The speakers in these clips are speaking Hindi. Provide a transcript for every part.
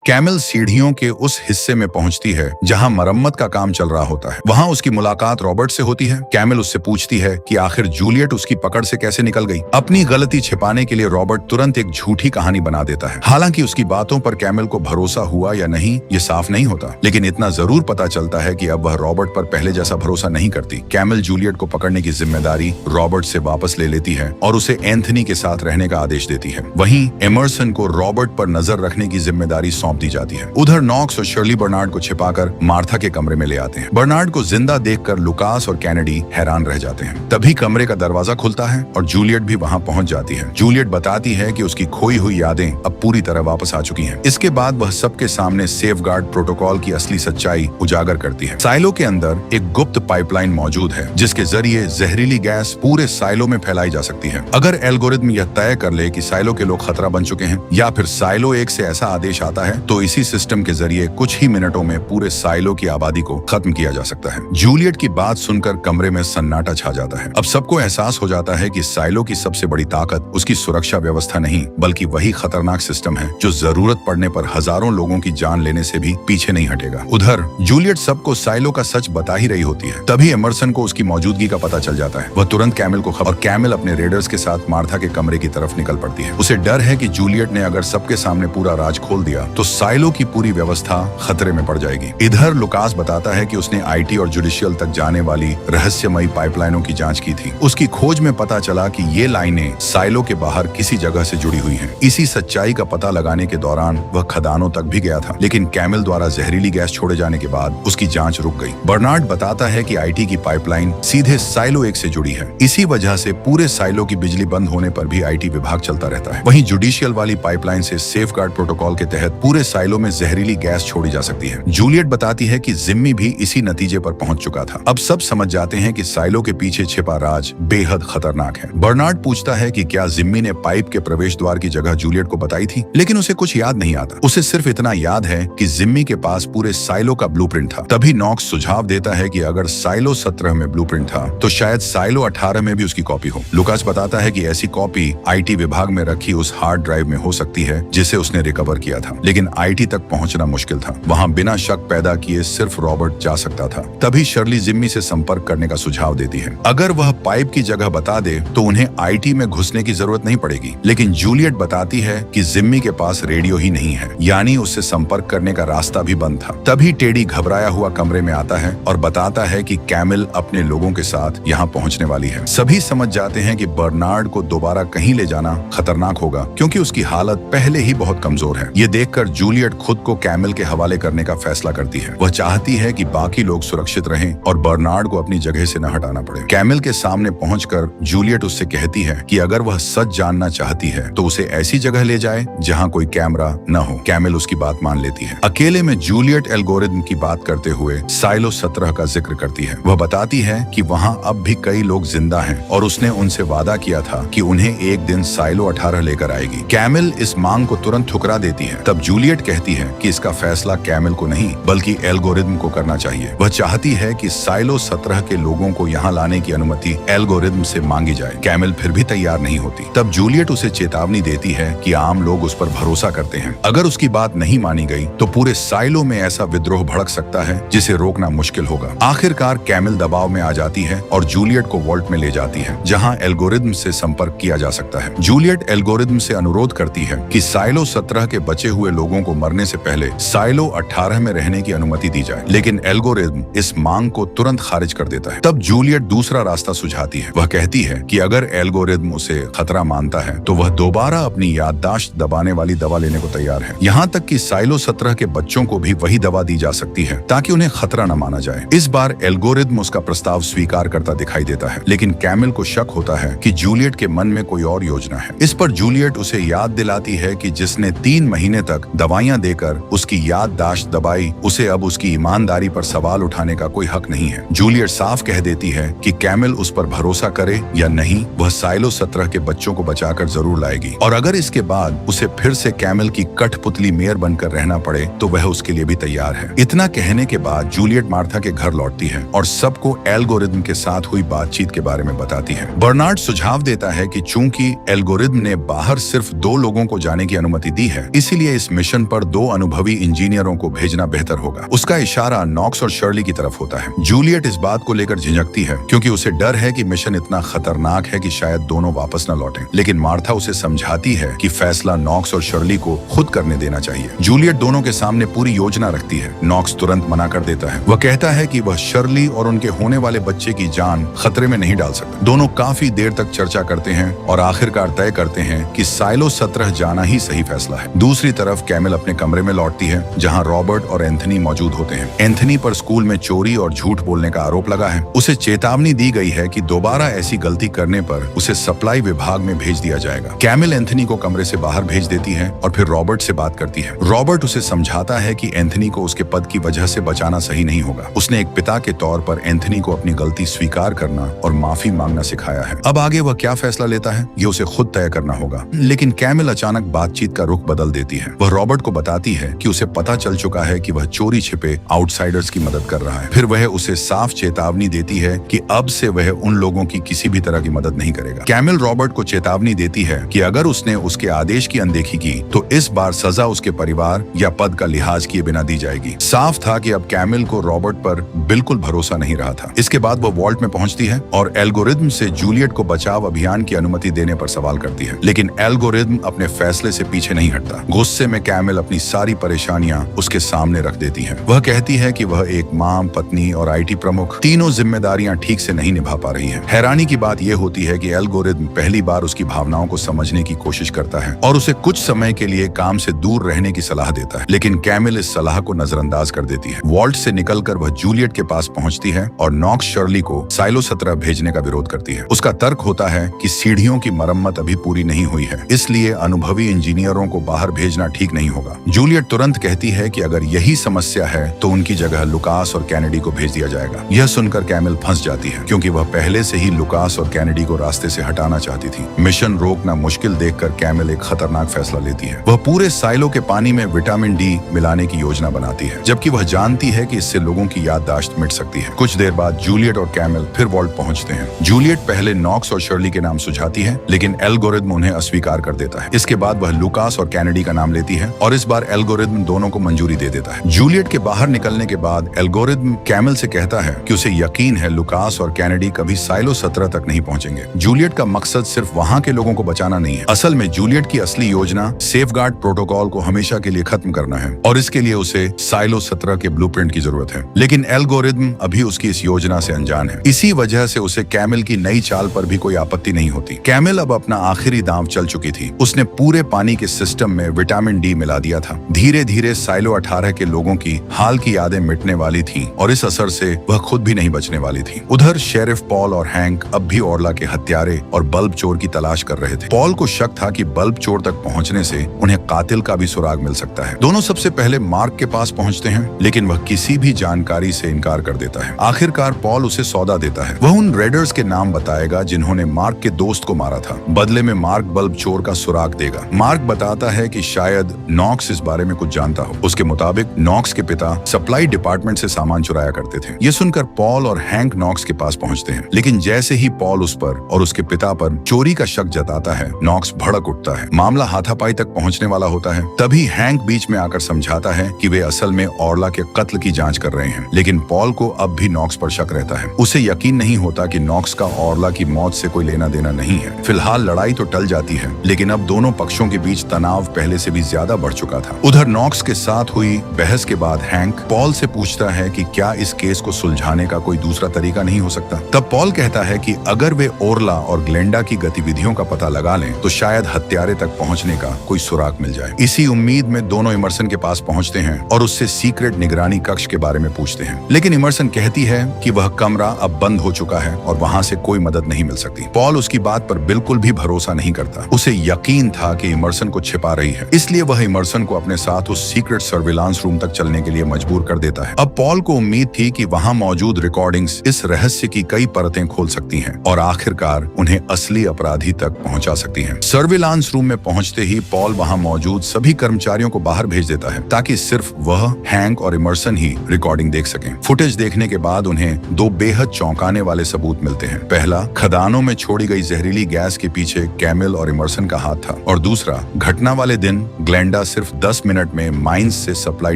कैमिल सीढ़ियों के उस हिस्से में पहुंचती है जहां मरम्मत का काम चल रहा होता है। वहां उसकी मुलाकात रॉबर्ट से होती है। कैमिल उससे पूछती है कि आखिर जूलियट उसकी पकड़ से कैसे निकल गई। अपनी गलती छिपाने के लिए रॉबर्ट तुरंत एक झूठी कहानी बना देता है। हालांकि उसकी बातों पर कैमिल को भरोसा हुआ या नहीं ये साफ नहीं होता, लेकिन इतना जरूर पता चलता है कि अब वह रॉबर्ट पर पहले जैसा भरोसा नहीं करती। कैमिल जूलियट को पकड़ने की जिम्मेदारी रॉबर्ट से वापस ले लेती है और उसे एंथनी के साथ रहने का आदेश देती है। वहीं एमर्सन को रॉबर्ट पर नजर रखने की जिम्मेदारी सौंप दी जाती है। उधर नॉक्स और शर्ली बर्नार्ड को छिपाकर मार्था के कमरे में ले आते हैं। बर्नार्ड को जिंदा देखकर लुकास और कैनेडी हैरान रह जाते हैं। तभी कमरे का दरवाजा खुलता है और जूलियट भी वहां पहुंच जाती है। जूलियट बताती है कि उसकी खोई हुई यादें अब पूरी तरह वापस आ चुकी हैं। इसके बाद वह सबके सामने सेफगार्ड प्रोटोकॉल की असली सच्चाई उजागर करती है। साइलो के अंदर एक गुप्त पाइपलाइन मौजूद है जिसके जरिए जहरीली गैस पूरे साइलो में फैलाई जा सकती है। अगर एल्गोरिथम यह तय कर ले कि साइलो के लोग खतरा बन चुके हैं या फिर साइलो एक से ऐसा आदेश आता है तो इसी सिस्टम के जरिए कुछ ही मिनटों में पूरे साइलो की आबादी को खत्म किया जा सकता है। जूलियट की बात सुनकर कमरे में सन्नाटा छा जाता है। अब सबको एहसास हो जाता है कि साइलो की सबसे बड़ी ताकत उसकी सुरक्षा व्यवस्था नहीं बल्कि वही खतरनाक सिस्टम है जो जरूरत पड़ने पर हजारों लोगों की जान लेने से भी पीछे नहीं हटेगा। उधर जूलियट सबको साइलो का सच बता ही रही होती है। तभी एमर्सन को उसकी मौजूदगी का पता चल जाता है। वह तुरंत कैमिल को खबर और कैमिल अपने रेडर्स के साथ मार्था के कमरे की तरफ निकल पड़ती है। उसे डर है कि जूलियट ने अगर सबके सामने पूरा राज खोल दिया तो साइलो की पूरी व्यवस्था खतरे में पड़ जाएगी। इधर लुकास बताता है कि उसने आईटी और जुडिशियल तक जाने वाली रहस्यमयी पाइपलाइनों की जांच की थी। उसकी खोज में पता चला कि ये लाइनें साइलो के बाहर किसी जगह से जुड़ी हुई हैं। इसी सच्चाई का पता लगाने के दौरान वह खदानों तक भी गया था, लेकिन कैमिल द्वारा जहरीली गैस छोड़े जाने के बाद उसकी जांच रुक गई। बर्नार्ड बताता है कि आईटी की पाइपलाइन सीधे साइलो एक से जुड़ी है। इसी वजह से पूरे साइलो की बिजली बंद होने पर भी आईटी विभाग चलता रहता है। वहीं जुडिशियल वाली पाइपलाइन से सेफगार्ड प्रोटोकॉल के तहत पूरे साइलो में जहरीली गैस छोड़ी जा सकती है। जूलियट बताती है कि जिम्मी भी इसी नतीजे पर पहुंच चुका था। अब सब समझ जाते हैं कि साइलो के पीछे छिपा राज बेहद खतरनाक है। बर्नार्ड पूछता है कि क्या जिम्मी ने पाइप के प्रवेश द्वार की जगह जूलियट को बताई थी, लेकिन उसे कुछ याद नहीं आता। उसे सिर्फ इतना याद है कि जिम्मी के पास पूरे साइलो का ब्लूप्रिंट था। तभी नॉक्स सुझाव देता है कि अगर साइलो 17 में ब्लूप्रिंट था तो शायद साइलो 18 में भी उसकी कॉपी हो। लुकास बताता है कि ऐसी कॉपी आईटी विभाग में रखी उस हार्ड ड्राइव में हो सकती है जिसे उसने रिकवर किया था, लेकिन आईटी तक पहुंचना मुश्किल था। वहां बिना शक पैदा किए सिर्फ रॉबर्ट जा सकता था। तभी शर्ली जिम्मी से संपर्क करने का सुझाव देती है। अगर वह पाइप की जगह बता दे तो उन्हें आईटी में घुसने की जरूरत नहीं पड़ेगी, लेकिन जूलियट बताती है कि जिम्मी के पास रेडियो ही नहीं है, यानी उससे संपर्क करने का रास्ता भी बंद था। तभी टेडी घबराया हुआ कमरे में आता है और बताता है कि कैमिल अपने लोगों के साथ यहाँ पहुँचने वाली है। सभी समझ जाते हैं कि बर्नार्ड को दोबारा कहीं ले जाना खतरनाक होगा क्योंकि उसकी हालत पहले ही बहुत कमजोर है। ये देखकर जूलियट खुद को कैमिल के हवाले करने का फैसला करती है। वह चाहती है कि बाकी लोग सुरक्षित रहें और बर्नार्ड को अपनी जगह से न हटाना पड़े। कैमिल के सामने पहुंचकर जूलियट उससे कहती है कि अगर वह सच जानना चाहती है तो उसे ऐसी जगह ले जाए जहां कोई कैमरा न हो। कैमिल उसकी बात मान लेती है। अकेले में जूलियट एल्गोरिथम की बात करते हुए साइलो 17 का जिक्र करती है। वह बताती है कि वहां अब भी कई लोग जिंदा हैं और उसने उनसे वादा किया था कि उन्हें एक दिन साइलो 18 लेकर आएगी। कैमिल इस मांग को तुरंत ठुकरा देती है। तब जूलियट कहती है कि इसका फैसला कैमिल को नहीं बल्कि एल्गोरिथम को करना चाहिए। वह चाहती है कि साइलो 17 के लोगों को यहाँ लाने की अनुमति एल्गोरिथम से मांगी जाए। कैमिल फिर भी तैयार नहीं होती। तब जूलियट उसे चेतावनी देती है कि आम लोग उस पर भरोसा करते हैं। अगर उसकी बात नहीं मानी गई तो पूरे साइलो में ऐसा विद्रोह भड़क सकता है जिसे रोकना मुश्किल होगा। आखिरकार कैमिल दबाव में आ जाती है और जूलियट को वॉल्ट में ले जाती है जहां एल्गोरिथम से संपर्क किया जा सकता है। जूलियट एल्गोरिथम से अनुरोध करती है कि साइलो 17 के बचे हुए लोगों को मरने से पहले साइलो 18 में रहने की अनुमति दी जाए, लेकिन एल्गोरिथम इस मांग को तुरंत खारिज कर देता है। तब जूलियट दूसरा रास्ता सुझाती है। वह कहती है कि अगर एल्गोरिथम उसे खतरा मानता है तो वह दोबारा अपनी याददाश्त दबाने वाली दवा लेने को तैयार है। यहाँ तक कि साइलो 17 के बच्चों को भी वही दवा दी जा सकती है ताकि उन्हें खतरा न माना जाए। इस बार एल्गोरिथम उसका प्रस्ताव स्वीकार करता दिखाई देता है, लेकिन कैमिल को शक होता है कि जूलियट के मन में कोई और योजना है। इस पर जूलियट उसे याद दिलाती है कि जिसने 3 महीने तक दवाइयां देकर उसकी याददाश्त दबाई, उसे अब उसकी ईमानदारी पर सवाल उठाने का कोई हक नहीं है। जूलियट साफ कह देती है कि कैमिल उस पर भरोसा करे या नहीं, वह साइलो 17 के बच्चों को बचाकर जरूर लाएगी और अगर इसके बाद उसे फिर से कैमिल की कठपुतली मेयर बनकर रहना पड़े तो वह उसके लिए भी तैयार है। इतना कहने के बाद जूलियट मार्था के घर लौटती है और सबको एल्गोरिथम के साथ हुई बातचीत के बारे में बताती है। बर्नार्ड सुझाव देता है कि चूंकि एल्गोरिथम ने बाहर सिर्फ 2 लोगों को जाने की अनुमति दी है, इसीलिए इस मिशन मिशन पर 2 अनुभवी इंजीनियरों को भेजना बेहतर होगा। उसका इशारा नॉक्स और शर्ली की तरफ होता है। जूलियट इस बात को लेकर झिझकती है क्योंकि उसे डर है कि मिशन इतना खतरनाक है कि शायद दोनों वापस न लौटें। लेकिन मार्था उसे समझाती है कि फैसला नॉक्स और शर्ली को खुद करने देना चाहिए। जूलियट दोनों के सामने पूरी योजना रखती है। नॉक्स तुरंत मना कर देता है। वह कहता है कि वह शर्ली और उनके होने वाले बच्चे की जान खतरे में नहीं डाल सकता। दोनों काफी देर तक चर्चा करते हैं और आखिरकार तय करते हैं कि साइलो 17 जाना ही सही फैसला है। दूसरी तरफ कैमिल अपने कमरे में लौटती है जहां रॉबर्ट और एंथनी मौजूद होते हैं। एंथनी पर स्कूल में चोरी और झूठ बोलने का आरोप लगा है। उसे चेतावनी दी गई है कि दोबारा ऐसी गलती करने पर उसे सप्लाई विभाग में भेज दिया जाएगा। कैमिल एंथनी को कमरे से बाहर भेज देती है और फिर रॉबर्ट से बात करती है। रॉबर्ट उसे समझाता है कि एंथनी को उसके पद की वजह से बचाना सही नहीं होगा। उसने एक पिता के तौर पर एंथनी को अपनी गलती स्वीकार करना और माफी मांगना सिखाया है। अब आगे वह क्या फैसला लेता है ये उसे खुद तय करना होगा। लेकिन कैमिल अचानक बातचीत का रुख बदल देती है। वह रॉबर्ट को बताती है कि उसे पता चल चुका है कि वह चोरी छिपे आउटसाइडर्स की मदद कर रहा है। फिर वह उसे साफ चेतावनी देती है कि अब से वह उन लोगों की किसी भी तरह की मदद नहीं करेगा। कैमिल रॉबर्ट को चेतावनी देती है कि अगर उसने उसके आदेश की अनदेखी की तो इस बार सजा उसके परिवार या पद का लिहाज किए बिना दी जाएगी। साफ था कि अब कैमिल को रॉबर्ट पर बिल्कुल भरोसा नहीं रहा था। इसके बाद वो वॉल्ट में पहुंचती है और एल्गोरिथम से जूलियट को बचाव अभियान की अनुमति देने पर सवाल करती है। लेकिन एल्गोरिथम अपने फैसले से पीछे नहीं हटता। गुस्से में कैमिल अपनी सारी परेशानियां उसके सामने रख देती है। वह कहती है कि वह एक मां, पत्नी और IT प्रमुख तीनों जिम्मेदारियां ठीक से नहीं निभा पा रही है। हैरानी की बात यह होती है कि एल्गोरिथम पहली बार उसकी भावनाओं को समझने की कोशिश करता है और उसे कुछ समय के लिए काम से दूर रहने की सलाह देता है। लेकिन कैमिल इस सलाह को नजरअंदाज कर देती है। वॉल्ट से निकलकर वह जूलियट के पास पहुंचती है और नॉक्स शर्ली को साइलो 17 भेजने का विरोध करती है। उसका तर्क होता है कि सीढ़ियों की मरम्मत अभी पूरी नहीं हुई है, इसलिए अनुभवी इंजीनियरों को बाहर भेजना ठीक नहीं होगा। जूलियट तुरंत कहती है कि अगर यही समस्या है तो उनकी जगह लुकास और कैनेडी को भेज दिया जाएगा। यह सुनकर कैमिल फंस जाती है क्योंकि वह पहले से ही लुकास और कैनेडी को रास्ते से हटाना चाहती थी। मिशन रोकना मुश्किल देखकर कैमिल एक खतरनाक फैसला लेती है। वह पूरे साइलो के पानी में विटामिन D मिलाने की योजना बनाती है, जबकि वह जानती है कि इससे लोगों की याददाश्त मिट सकती है। कुछ देर बाद जूलियट और कैमिल फिर वॉल्ट पहुंचते हैं। जूलियट पहले नॉक्स और शर्ली के नाम सुझाती है, लेकिन एल्गोरिथम उन्हें अस्वीकार कर देता है। इसके बाद वह लुकास और कैनेडी का नाम लेती है और इस बार एल्गोरिथम दोनों को मंजूरी दे देता है। जूलियट के बाहर निकलने के बाद एल्गोरिथम कैमिल से कहता है कि उसे यकीन है लुकास और कैनेडी कभी साइलो 17 तक नहीं पहुंचेंगे। जूलियट का मकसद सिर्फ वहां के लोगों को बचाना नहीं है। असल में जूलियट की असली योजना सेफगार्ड प्रोटोकॉल को हमेशा के लिए खत्म करना है और इसके लिए उसे साइलो 17 के ब्लूप्रिंट की जरूरत है। लेकिन एल्गोरिथम अभी उसकी इस योजना से अनजान है। इसी वजह से उसे कैमिल की नई चाल पर भी कोई आपत्ति नहीं होती। कैमिल अब अपना आखिरी दांव चल चुकी थी। उसने पूरे पानी के सिस्टम में विटामिन D मिला दिया था। धीरे धीरे साइलो 18 के लोगों की हाल की यादें मिटने वाली थी और इस असर से वह खुद भी नहीं बचने वाली थी। उधर शेरिफ पॉल और हैंक अब भी ओरला के हत्यारे और बल्ब चोर की तलाश कर रहे थे। पॉल को शक था कि बल्ब चोर तक पहुंचने से उन्हें कातिल का भी सुराग मिल सकता है। दोनों सबसे पहले मार्क के पास पहुंचते हैं, लेकिन वह किसी भी जानकारी से इनकार कर देता है। आखिरकार पॉल उसे सौदा देता है। वह उन रेडर्स के नाम बताएगा जिन्होंने मार्क के दोस्त को मारा था। बदले में मार्क बल्ब चोर का सुराग देगा। मार्क बताता है कि शायद नॉक्स इस बारे में कुछ जानता हो। उसके मुताबिक नॉक्स के पिता सप्लाई डिपार्टमेंट से सामान चुराया करते थे। ये सुनकर पॉल और हैंक नॉक्स के पास पहुंचते हैं, लेकिन जैसे ही पॉल उस पर और उसके पिता पर चोरी का शक जताता है, नॉक्स भड़क उठता है। मामला हाथापाई तक पहुंचने वाला होता है। तभी हैंक बीच में आकर समझाता है कि वे असल में ओरला के कत्ल की जांच कर रहे हैं। लेकिन पॉल को अब भी नॉक्स पर शक रहता है। उसे यकीन नहीं होता कि नॉक्स का ओरला की मौत से कोई लेना देना नहीं है। फिलहाल लड़ाई तो टल जाती है, लेकिन अब दोनों पक्षों के बीच तनाव पहले से भी ज्यादा बढ़ चुका था। उधर नॉक्स के साथ हुई बहस के बाद हैंक पॉल से पूछता है कि क्या इस केस को सुलझाने का कोई दूसरा तरीका नहीं हो सकता। तब पॉल कहता है कि अगर वे ओरला और ग्लेंडा की गतिविधियों का पता लगा लें तो शायद हत्यारे तक पहुंचने का कोई सुराग मिल जाए। इसी उम्मीद में दोनों इमर्सन के पास पहुंचते हैं और उससे सीक्रेट निगरानी कक्ष के बारे में पूछते हैं। लेकिन इमर्सन कहती है कि वह कमरा अब बंद हो चुका है और वहां से कोई मदद नहीं मिल सकती। पॉल उसकी बात पर बिल्कुल भी भरोसा नहीं करता। उसे यकीन था कि इमर्सन को छिपा रही है, इसलिए वह इमर्सन को अपने साथ उस सीक्रेट सर्विलांस रूम तक चलने के लिए मजबूर कर देता है। अब पॉल को उम्मीद थी कि वहां मौजूद रिकॉर्डिंग्स इस रहस्य की कई परतें खोल सकती हैं और आखिरकार उन्हें असली अपराधी तक पहुंचा सकती हैं। सर्विलांस रूम में पहुंचते ही पॉल वहां मौजूद सभी कर्मचारियों को बाहर भेज देता है ताकि सिर्फ वह, हैंक और इमर्सन ही रिकॉर्डिंग देख सकें। फुटेज देखने के बाद उन्हें दो बेहद चौंकाने वाले सबूत मिलते हैं। पहला, खदानों में छोड़ी गई जहरीली गैस के पीछे कैमिल और इमर्सन का हाथ था और दूसरा, घटना वाले दिन ग्लेंडा अमेंडा सिर्फ 10 मिनट में माइंस से सप्लाई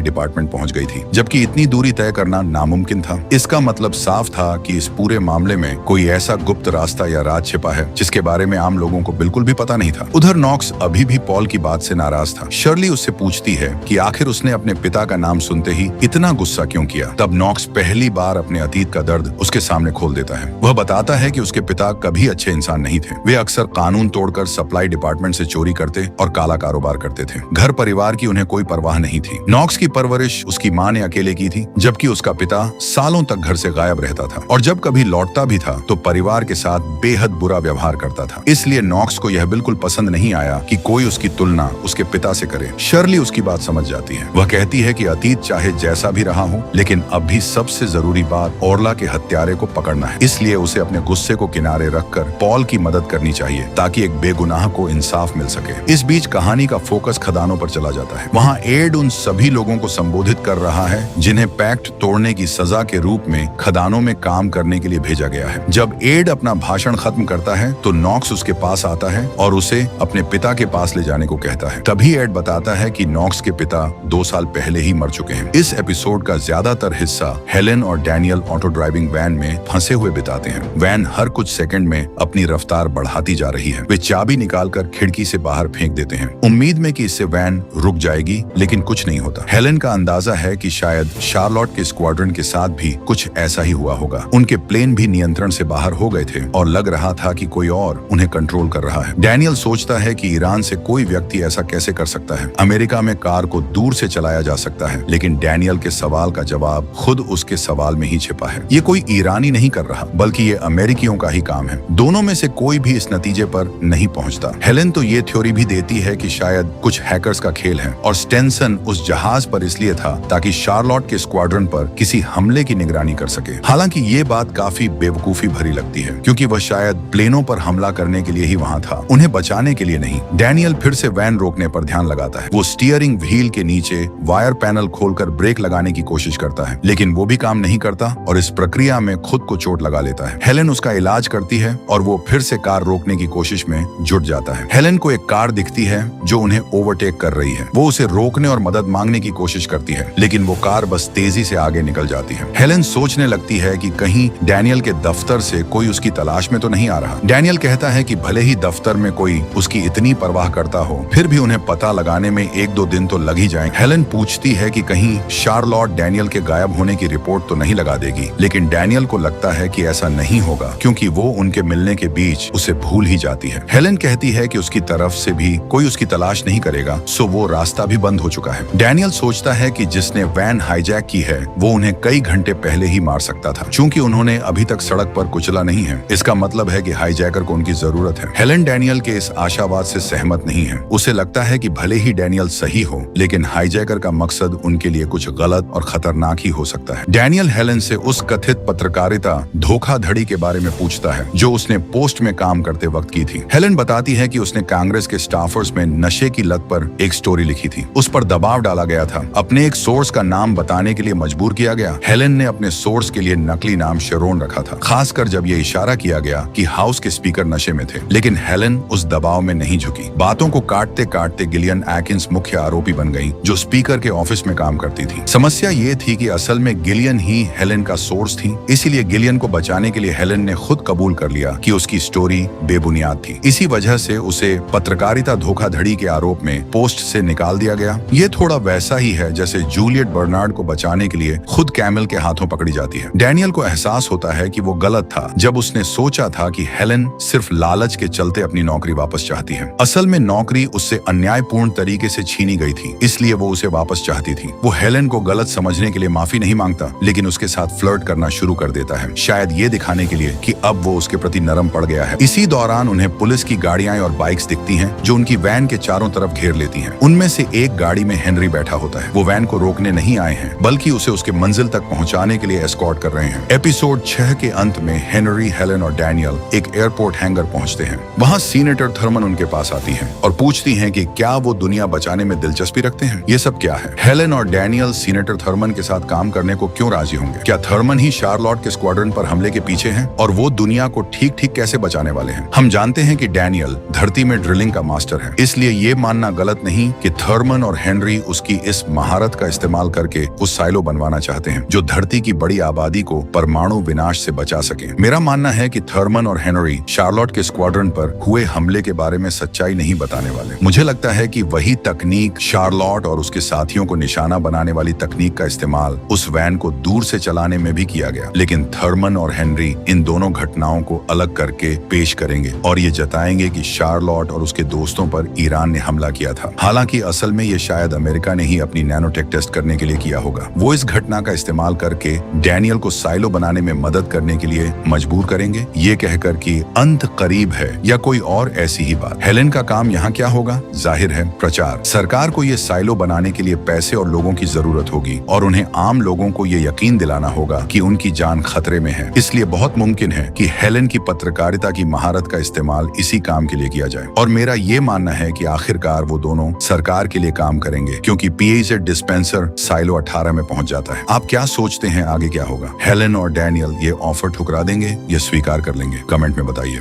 डिपार्टमेंट पहुंच गई थी, जबकि इतनी दूरी तय करना नामुमकिन था। इसका मतलब साफ था कि इस पूरे मामले में कोई ऐसा गुप्त रास्ता या राज छिपा है जिसके बारे में आम लोगों को बिल्कुल भी पता नहीं था। उधर नॉक्स अभी भी पॉल की बात से नाराज था। शर्ली उससे पूछती है कि आखिर उसने अपने पिता का नाम सुनते ही इतना गुस्सा क्यों किया। तब नॉक्स पहली बार अपने अतीत का दर्द उसके सामने खोल देता है। वह बताता है कि उसके पिता कभी अच्छे इंसान नहीं थे। वे अक्सर कानून तोड़कर सप्लाई डिपार्टमेंट से चोरी करते और काला कारोबार करते थे। घर परिवार की उन्हें कोई परवाह नहीं थी। नॉक्स की परवरिश उसकी माँ ने अकेले की थी, जबकि उसका पिता सालों तक घर से गायब रहता था और जब कभी लौटता भी था तो परिवार के साथ बेहद बुरा व्यवहार करता था। इसलिए नॉक्स को यह बिल्कुल पसंद नहीं आया कि कोई उसकी तुलना उसके पिता से करे। शर्ली उसकी बात समझ जाती है। वह कहती है कि अतीत चाहे जैसा भी रहा हो, लेकिन अब भी सबसे जरूरी बात ओरला के हत्यारे को पकड़ना है। इसलिए उसे अपने गुस्से को किनारे रखकर पॉल की मदद करनी चाहिए ताकि एक बेगुनाह को इंसाफ मिल सके। इस बीच कहानी का फोकस खदानों पर चला जाता है। वहाँ एड उन सभी लोगों को संबोधित कर रहा है जिन्हें पैक्ट तोड़ने की सजा के रूप में खदानों में काम करने के लिए भेजा गया है। जब एड अपना भाषण खत्म करता है तो नॉक्स उसके पास आता है और उसे अपने पिता के पास ले जाने को कहता है। तभी एड बताता है कि नॉक्स के पिता 2 साल पहले ही मर चुके हैं। इस एपिसोड का ज्यादातर हिस्सा हेलेन और डैनियल ऑटो ड्राइविंग वैन में फंसे हुए बिताते हैं। वैन हर कुछ सेकंड में अपनी रफ्तार बढ़ाती जा रही है। वे चाबी निकालकर खिड़की से बाहर फेंक देते हैं, उम्मीद में कि इससे वैन रुक जाएगी, लेकिन कुछ नहीं होता। हेलेन का अंदाजा है कि शायद शार्लोट के स्क्वाड्रन के साथ भी कुछ ऐसा ही हुआ होगा। उनके प्लेन भी नियंत्रण से बाहर हो गए थे और लग रहा था कि कोई और उन्हें कंट्रोल कर रहा है। डैनियल सोचता है कि ईरान से कोई व्यक्ति ऐसा कैसे कर सकता है। अमेरिका में कार को दूर से चलाया जा सकता है, लेकिन डैनियल के सवाल का जवाब खुद उसके सवाल में ही छिपा है। ये कोई ईरानी नहीं कर रहा, बल्कि ये अमेरिकियों का ही काम है। दोनों में से कोई भी इस नतीजे पर नहीं पहुंचता। हेलेन तो ये थ्योरी भी देती है कि शायद कुछ हैकर्स का खेल है और स्टेनसन उस जहाज पर इसलिए था ताकि शार्लोट के स्क्वाड्रन पर किसी हमले की निगरानी कर सके। हालांकि ये बात काफी बेवकूफी भरी लगती है, क्योंकि वह शायद प्लेनों पर हमला करने के लिए ही वहां था, उन्हें बचाने के लिए नहीं। डैनियल फिर से वैन रोकने पर ध्यान लगाता है। वो स्टीयरिंग व्हील के नीचे वायर पैनल खोलकर ब्रेक लगाने की कोशिश करता है, लेकिन वो भी काम नहीं करता और इस प्रक्रिया में खुद को चोट लगा लेता है। हेलेन उसका इलाज करती है और वो फिर से कार रोकने की कोशिश में जुट जाता है। हेलेन को एक कार दिखती है जो उन्हें ओवरटेक कर रही है। वो उसे रोकने और मदद मांगने की कोशिश करती है, लेकिन वो कार बस तेजी से आगे निकल जाती है। हेलेन सोचने लगती है कि कहीं डैनियल के दफ्तर से कोई उसकी तलाश में तो नहीं आ रहा। डैनियल कहता है कि भले ही दफ्तर में कोई उसकी इतनी परवाह करता हो, फिर भी उन्हें पता लगाने में 1-2 दिन तो लग ही जाएंगे। हेलेन पूछती है कि कहीं शार्लोट डैनियल के गायब होने की रिपोर्ट तो नहीं लगा देगी, लेकिन डैनियल को लगता है कि ऐसा नहीं होगा, क्योंकि वो उनके मिलने के बीच उसे भूल ही जाती है। हेलेन कहती है कि उसकी तरफ से भी कोई उसकी तलाश नहीं करेगा, सो वो रास्ता भी बंद हो चुका है। डैनियल सोचता है कि जिसने वैन हाईजैक की है वो उन्हें कई घंटे पहले ही मार सकता था, चूंकि उन्होंने अभी तक सड़क पर कुचला नहीं है। इसका मतलब है कि हाईजैकर को उनकी जरूरत है। हेलेन डैनियल के इस आशावाद से सहमत नहीं है। उसे लगता है कि भले ही डैनियल सही हो, लेकिन हाईजैकर का मकसद उनके लिए कुछ गलत और खतरनाक ही हो सकता है। डैनियल हेलेन से उस कथित पत्रकारिता धोखाधड़ी के बारे में पूछता है जो उसने पोस्ट में काम करते वक्त की थी। हेलेन बताती है कि उसने कांग्रेस के स्टाफर्स में नशे की लत पर एक स्टोरी लिखी थी। उस पर दबाव डाला गया था, अपने एक सोर्स का नाम बताने के लिए मजबूर किया गया। हेलेन ने अपने सोर्स के लिए नकली नाम शेरोन रखा था, खासकर जब यह इशारा किया गया कि हाउस के स्पीकर नशे में थे। लेकिन हेलेन उस दबाव में नहीं झुकी। बातों को काटते काटते गिलियन एकिंस मुख्य आरोपी बन गई, जो स्पीकर के ऑफिस में काम करती थी। समस्या ये थी कि असल में गिलियन ही हेलेन का सोर्स थी, इसीलिए गिलियन को बचाने के लिए हेलेन ने खुद कबूल कर लिया कि उसकी स्टोरी बेबुनियाद थी। इसी वजह से उसे पत्रकारिता धोखाधड़ी के आरोप में पोस्ट से निकाल दिया गया। ये थोड़ा वैसा ही है जैसे जूलियट बर्नार्ड को बचाने के लिए खुद कैमल के हाथों पकड़ी जाती है। डैनियल को एहसास होता है कि वो गलत था जब उसने सोचा था कि हेलेन सिर्फ लालच के चलते अपनी नौकरी वापस चाहती है। असल में नौकरी उससे अन्यायपूर्ण तरीके से छीनी गई थी, इसलिए वो उसे वापस चाहती थी। वो हेलेन को गलत समझने के लिए माफी नहीं मांगता, लेकिन उसके साथ फ्लर्ट करना शुरू कर देता है, शायद ये दिखाने के लिए कि अब वो उसके प्रति नरम पड़ गया है। इसी दौरान उन्हें पुलिस की गाड़ियां और बाइक्स दिखती हैं जो उनकी वैन के चारों तरफ घेर लेती हैं। उनमें से एक गाड़ी में हेनरी बैठा होता है। वो वैन को रोकने नहीं आए हैं, बल्कि उसे उसके मंजिल तक पहुंचाने के लिए एस्कॉर्ट कर रहे हैं। एपिसोड 6 के अंत में हेनरी, हेलेन और डैनियल एक एयरपोर्ट हैंगर पहुंचते हैं। वहां सीनेटर थर्मन उनके पास आती हैं और पूछती हैं कि क्या वो दुनिया बचाने में दिलचस्पी रखते हैं। ये सब क्या है? हेलेन और डैनियल सीनेटर थर्मन के साथ काम करने को क्यों राजी होंगे? क्या थर्मन ही शार्लोट के स्क्वाड्रन पर हमले के पीछे हैं और वो दुनिया को ठीक कैसे बचाने वाले हैं? हम जानते हैं कि डैनियल धरती में ड्रिलिंग का मास्टर है, इसलिए ये मानना गलत नहीं नहीं कि थर्मन और हेनरी उसकी इस महारत का इस्तेमाल करके उस साइलो बनवाना चाहते हैं जो धरती की बड़ी आबादी को परमाणु विनाश से बचा सके। मेरा मानना है कि थर्मन और हेनरी शार्लोट के स्क्वाड्रन पर हुए हमले के बारे में सच्चाई नहीं बताने वाले। मुझे लगता है कि वही तकनीक, शार्लोट और उसके साथियों को निशाना बनाने वाली तकनीक का इस्तेमाल उस वैन को दूर से चलाने में भी किया गया। लेकिन थर्मन और हेनरी इन दोनों घटनाओं को अलग करके पेश करेंगे और ये जताएंगे कि शार्लोट और उसके दोस्तों पर ईरान ने हमला किया था। हालांकि असल में ये शायद अमेरिका ने ही अपनी नैनोटेक टेस्ट करने के लिए किया होगा। वो इस घटना का इस्तेमाल करके डैनियल को साइलो बनाने में मदद करने के लिए मजबूर करेंगे, ये कहकर कि अंत करीब है या कोई और ऐसी ही बात। हेलेन का काम यहाँ क्या होगा? जाहिर है प्रचार। सरकार को ये साइलो बनाने के लिए पैसे और लोगों की जरूरत होगी और उन्हें आम लोगों को ये यकीन दिलाना होगा कि उनकी जान खतरे में है। इसलिए बहुत मुमकिन है कि हेलेन की पत्रकारिता की महारत का इस्तेमाल इसी काम के लिए किया जाए। और मेरा ये मानना है कि आखिरकार वो दोनों सरकार के लिए काम करेंगे क्योंकि PAZ डिस्पेंसर साइलो 18 में पहुंच जाता है। आप क्या सोचते हैं आगे क्या होगा? हेलेन और डैनियल ये ऑफर ठुकरा देंगे या स्वीकार कर लेंगे? कमेंट में बताइए।